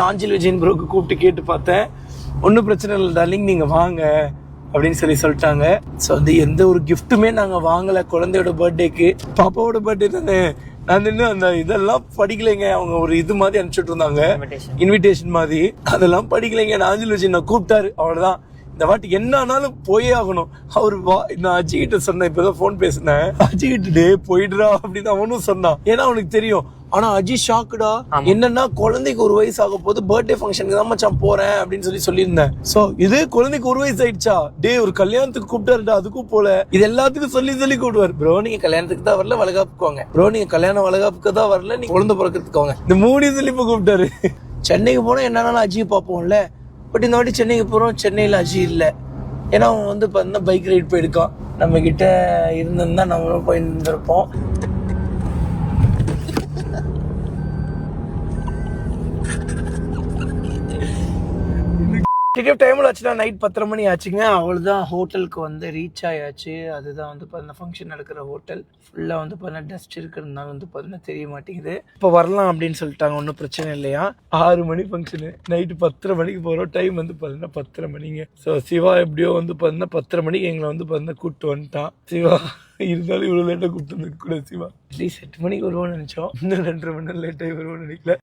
நாஞ்சில் விஜயன் ப்ரோக்கு கூப்பிட்டு கேட்டு பார்த்தேன். ஒன்றும் பிரச்சனை இல்லை டார்லிங், நீங்கள் வாங்க அப்படின்னு சொல்லிட்டாங்க. ஸோ வந்து எந்த ஒரு கிஃப்ட்டுமே நாங்கள் வாங்கலை குழந்தையோட பர்த்டேக்கு. பாப்பாவோட பர்த்டே தானே. நான் இன்னும் அந்த இதெல்லாம் படிக்கலைங்க. அவங்க ஒரு இது மாதிரி அனுப்பிச்சுட்டு இருந்தாங்க, இன்விடேஷன் மாதிரி. அதெல்லாம் படிக்கலைங்க. நாஞ்சில் விஜயன் நான் கூப்பிட்டாரு, அவ்வளோதான். இந்த வாட்டி என்ன ஆனாலும் போயே ஆகணும். அவர் நான் அஜி கிட்ட சொன்னேன், இப்பதான் போன் பேசினேன். அஜி கிட்டே போயிடுறா அப்படின்னு அவனும் சொன்னான். ஏன்னா அவனுக்கு தெரியும். ஆனா அஜி ஷாக்குடா. என்னன்னா குழந்தைக்கு 1 வயசு ஆக போது, பர்த்டே ஃபங்க்ஷனுக்கு தான் மச்சான் போறேன் அப்படின்னு சொல்லியிருந்தேன். சோ இது குழந்தைக்கு 1 வயசு ஆயிடுச்சா, டே ஒரு கல்யாணத்துக்கு கூப்பிட்டாருடா, அதுக்கும் போல. இது எல்லாத்துக்கும் சொல்லி கூப்பிடுவார். ப்ரோ நீங்க கல்யாணத்துக்கு தான் வரல, வளகாப்புக்கு வாங்க. ப்ரோ நீங்க கல்யாணம் வளகாப்புக்கு தான் வரல, நீங்க குழந்தை பிறக்கிறதுக்கு வாங்க. இந்த 3 சொல்லி இப்ப கூப்பிட்டாரு. சென்னைக்கு போனா என்னன்னா அஜியை பார்ப்போம்ல. பட் இந்த வாட்டி சென்னைக்கு போகிறோம், சென்னையில் அஜி இல்லை. ஏன்னா அவன் வந்து பார்த்தீங்கன்னா பைக் ரைட் போயிருக்கான். நம்ம கிட்ட இருந்திருந்தா நம்மளும் போய் இருந்திருப்போம். டிக்கெட் டைமில் ஆச்சுன்னா நைட் 10:30 மணி ஆச்சுங்க. அவ்வளோதான், ஹோட்டலுக்கு வந்து ரீச் ஆயாச்சு. அதுதான் வந்து பார்த்தீங்கன்னா ஃபங்க்ஷன் நடக்கிற ஹோட்டல். ஃபுல்லாக வந்து பார்த்தீங்கன்னா டஸ்ட் இருக்கிறதுனால வந்து பார்த்தீங்கன்னா தெரிய மாட்டேங்குது. இப்போ வரலாம் அப்படின்னு சொல்லிட்டாங்க, ஒன்றும் பிரச்சனை இல்லையா. 6 மணி ஃபங்க்ஷனு, நைட்டு 10:30 மணிக்கு போகிறோம். டைம் வந்து பார்த்தீங்கன்னா 10:30 மணிங்க. ஸோ சிவா எப்படியோ வந்து பார்த்தீங்கன்னா 10:30 மணிக்கு எங்களை வந்து பார்த்தீங்கன்னா கூப்பிட்டு வந்துட்டான். சிவா இருந்தாலும் இவ்வளோ லேட்டாக கூப்பிட்டு வந்து கூட சிவா அட்லீஸ்ட் 8 மணிக்கு வருவோம்னு நினச்சோம். இன்னும் 2.5 மணி நேரம் லேட்டாகி வருவோம்னு நினைக்கல.